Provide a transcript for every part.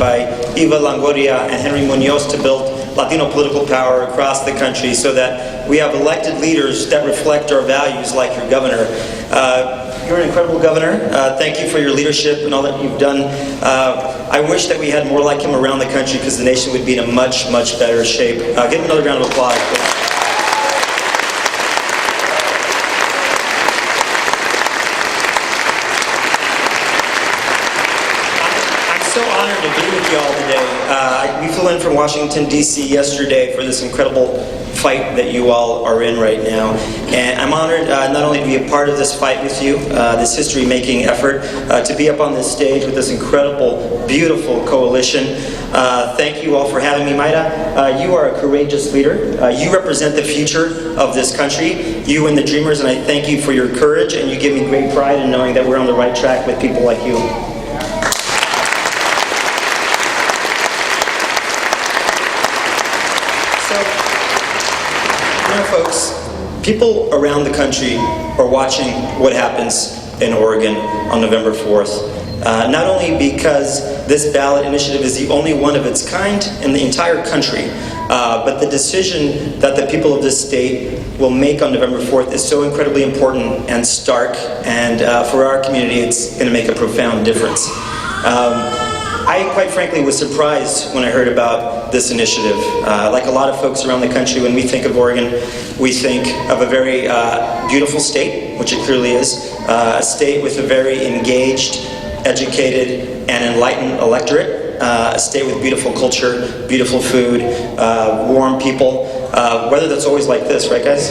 by Eva Longoria and Henry Munoz to build Latino political power across the country so that we have elected leaders that reflect our values like your governor. You're an incredible governor. Thank you for your leadership and all that you've done. I wish that we had more like him around the country because the nation would be in a much, much better shape. Give him another round of applause. I'm so honored to be with you all today. We flew in from Washington, D.C. yesterday for this incredible fight that you all are in right now. And I'm honored not only to be a part of this fight with you, this history-making effort, to be up on this stage with this incredible, beautiful coalition. Thank you all for having me, Mayra. You are a courageous leader. You represent the future of this country, you and the Dreamers, and I thank you for your courage, and you give me great pride in knowing that we're on the right track with people like you. Folks, people around the country are watching what happens in Oregon on November 4th. Not only because this ballot initiative is the only one of its kind in the entire country, but the decision that the people of this state will make on November 4th is so incredibly important and stark, and for our community it's going to make a profound difference. I, quite frankly, was surprised when I heard about this initiative. Like a lot of folks around the country, when we think of Oregon, we think of a very beautiful state, which it clearly is, a state with a very engaged, educated, and enlightened electorate, a state with beautiful culture, beautiful food, warm people, weather that's always like this, right guys?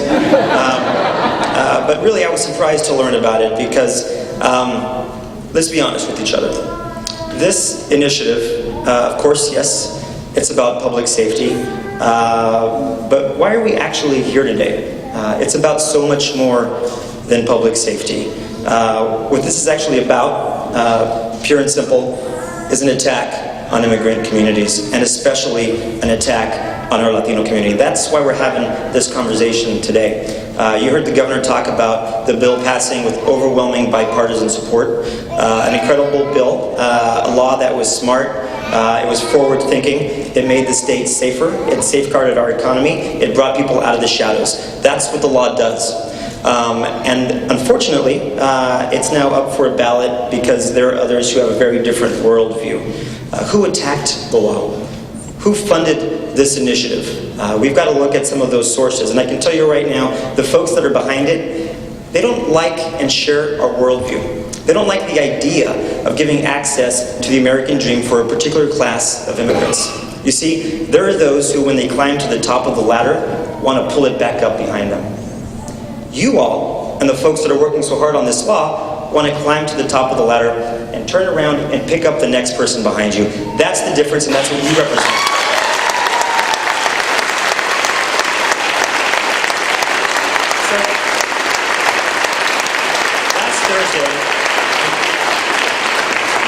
But really I was surprised to learn about it because, let's be honest with each other. This initiative, of course, yes, it's about public safety, but why are we actually here today? It's about so much more than public safety. What this is actually about, pure and simple, is an attack on immigrant communities, and especially an attack on our Latino community. That's why we're having this conversation today. You heard the governor talk about the bill passing with overwhelming bipartisan support. An incredible bill, a law that was smart, it was forward-thinking, it made the state safer, it safeguarded our economy, it brought people out of the shadows. That's what the law does. And unfortunately, it's now up for a ballot because there are others who have a very different worldview. Who attacked the law? Who funded this initiative? We've got to look at some of those sources, and I can tell you right now, the folks that are behind it, they don't like and share our worldview. They don't like the idea of giving access to the American dream for a particular class of immigrants. You see, there are those who, when they climb to the top of the ladder, want to pull it back up behind them. You all, and the folks that are working so hard on this law, want to climb to the top of the ladder and turn around and pick up the next person behind you. That's the difference, and that's what you represent.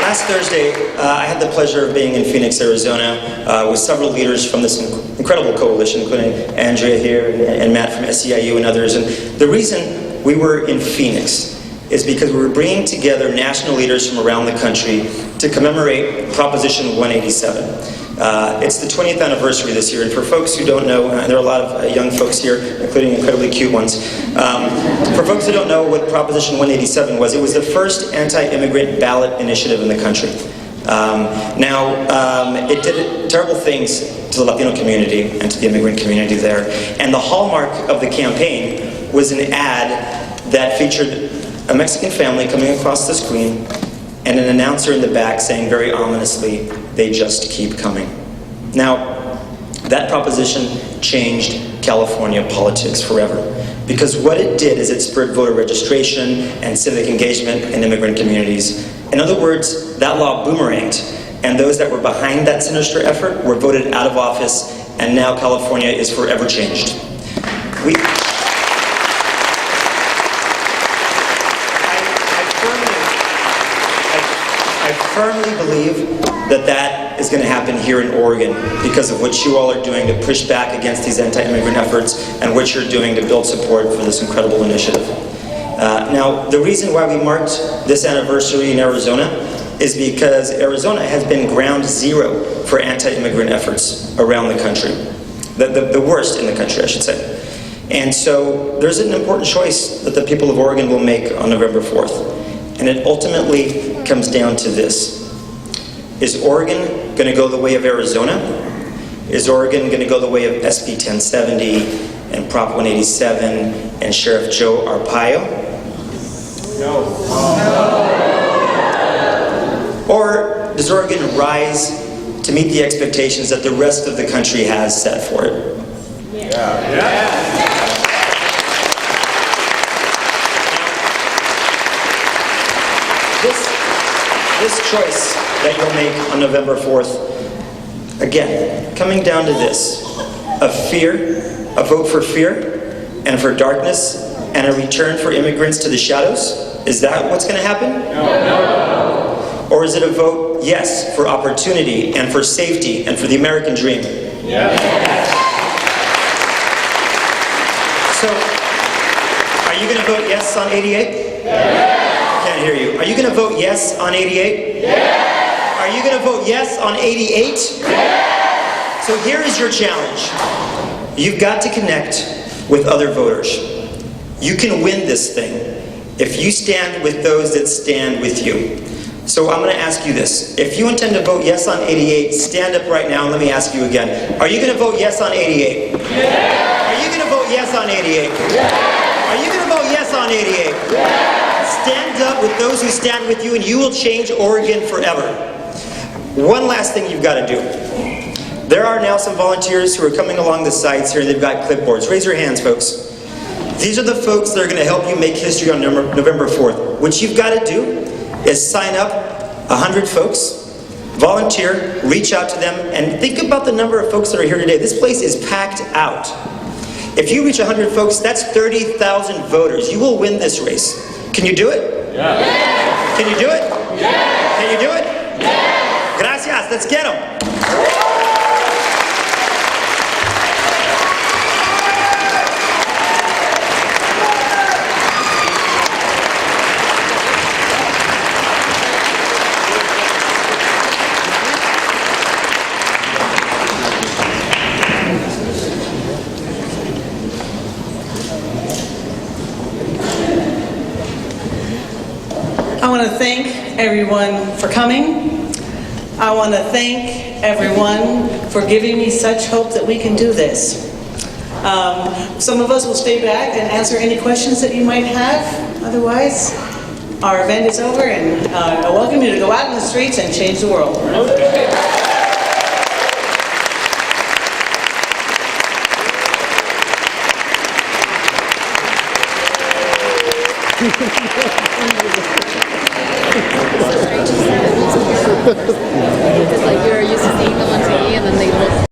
Last Thursday, I had the pleasure of being in Phoenix, Arizona, with several leaders from this incredible coalition, including Andrea here and Matt from SEIU and others. And the reason we were in Phoenix is because we were bringing together national leaders from around the country to commemorate Proposition 187. It's the 20th anniversary this year, and for folks who don't know, there are a lot of young folks here, including incredibly cute ones. For folks who don't know what Proposition 187 was, it was the first anti-immigrant ballot initiative in the country. It did terrible things to the Latino community and to the immigrant community there, and the hallmark of the campaign was an ad that featured a Mexican family coming across the screen and an announcer in the back saying very ominously, "They just keep coming." Now, that proposition changed California politics forever, because what it did is it spurred voter registration and civic engagement in immigrant communities. In other words, that law boomeranged, and those that were behind that sinister effort were voted out of office, and now California is forever changed. I firmly believe that that is going to happen here in Oregon because of what you all are doing to push back against these anti-immigrant efforts and what you're doing to build support for this incredible initiative. Now, the reason why we marked this anniversary in Arizona is because Arizona has been ground zero for anti-immigrant efforts around the country. The worst in the country, I should say. And so there's an important choice that the people of Oregon will make on November 4th. And it ultimately comes down to this. Is Oregon going to go the way of Arizona? Is Oregon going to go the way of SB 1070 and Prop 187 and Sheriff Joe Arpaio? No. Or does Oregon rise to meet the expectations that the rest of the country has set for it? This choice that you'll make on November 4th, again, coming down to this, a vote for fear and for darkness and a return for immigrants to the shadows? Is that what's going to happen? No. Or is it a vote, yes, for opportunity and for safety and for the American dream? Yes. So, are you going to vote yes on 88? Yes. Can't hear you. Are you going to vote yes on 88? Yes. Are you going to vote yes on 88? Yes. So here is your challenge. You've got to connect with other voters. You can win this thing if you stand with those that stand with you. So I'm going to ask you this. If you intend to vote yes on 88, stand up right now and let me ask you again. Are you going to vote yes on 88? Yes. Are you going to vote yes on 88? Yes. Are you going to vote yes on 88? Yes. Stand up with those who stand with you and you will change Oregon forever. One last thing you've got to do. There are now some volunteers who are coming along the sides here. They've got clipboards. Raise your hands, folks. These are the folks that are going to help you make history on November 4th. What you've got to do is sign up 100 folks, volunteer, reach out to them, and think about the number of folks that are here today. This place is packed out. If you reach 100 folks, that's 30,000 voters. You will win this race. Can you do it? Yeah. Yeah. Can you do it? Yeah. Can you do it? Yeah. Gracias. Let's get them. I want to thank everyone for coming. I want to thank everyone for giving me such hope that we can do this. Some of us will stay back and answer any questions that you might have. Otherwise, our event is over, and I welcome you to go out in the streets and change the world. Because like you're used to seeing them on TV and then they look